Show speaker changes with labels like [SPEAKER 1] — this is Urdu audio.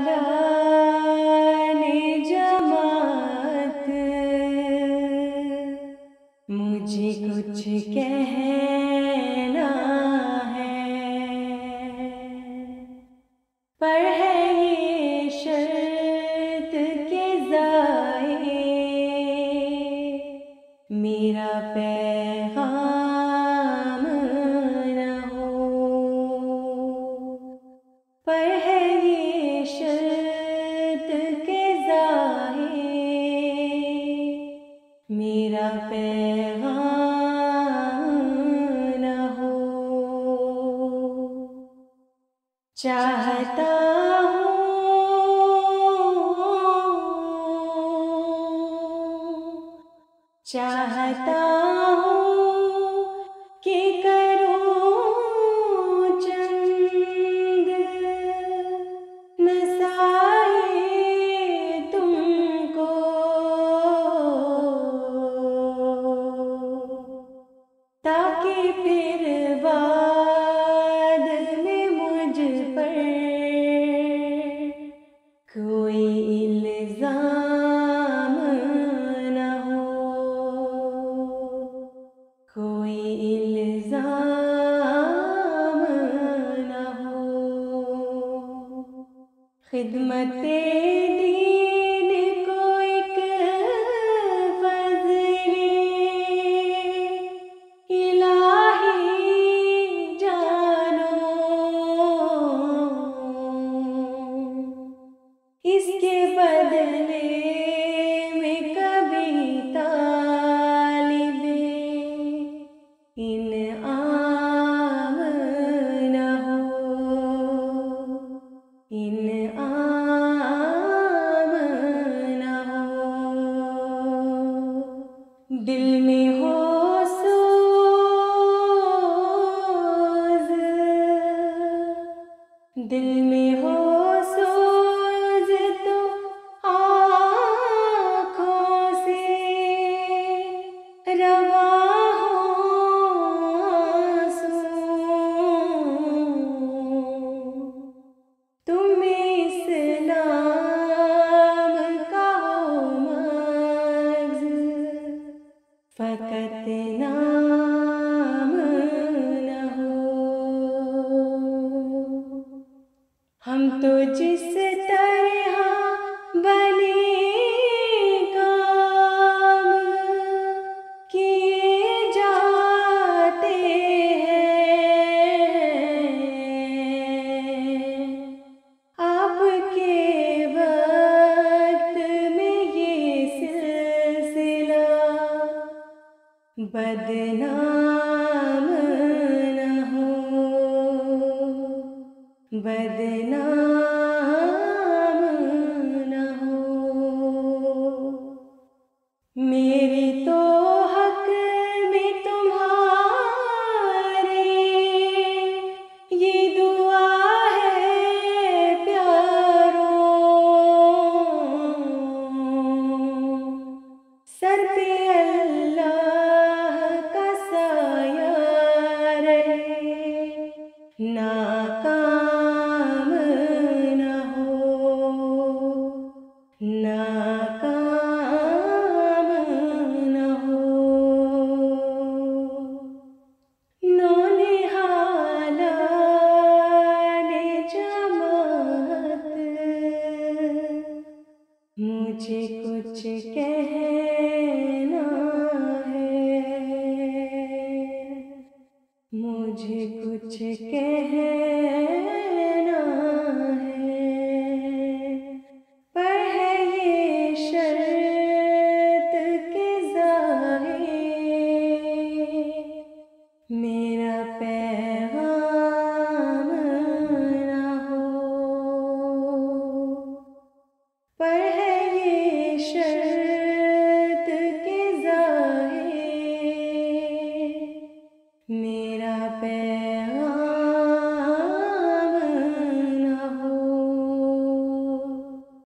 [SPEAKER 1] نونہالان جماعت مجھے کچھ کہنا ہے، پر ہے یہ شرط کہ ضائع میرا پیغام نہ ہو، پر ہے یہ شرط کہ ضائع میرا پیغام نہ ہو۔ چاہتا ہوں کہ کروں چند نصائح تم کو، تاکہ پھر بعد میں مجھ پر کوئی الزام نہ ہو، کوئی الزام نہ ہو۔ خدمت دین کو ایک فضل الہی جانو، اس کے بدلے میں کبھی طالب انعام نہ ہو، انعام نہ ہو۔ دل میں ہو سوز، دل میں ہو سوز تو آنکھوں سے رواں ہوں آنسو، تم اسلام کا ہو مغز، فقط نام نہ ہو۔ ہم تو جس طرح بنے کام کیے جاتے ہیں، آپ کے وقت میں یہ سلسلہ بدنام نہ ہو، بدنام نہ ہو۔ میری تو حق میں تمہارے یہ دعا ہے پیارو، سر پہ اللہ کا سایہ رہے، ناکام نہ ہو، ناکام نہ ہو۔ نونہالان جماعت مجھے کچھ کہنا ہے، مجھے کچھ کہنا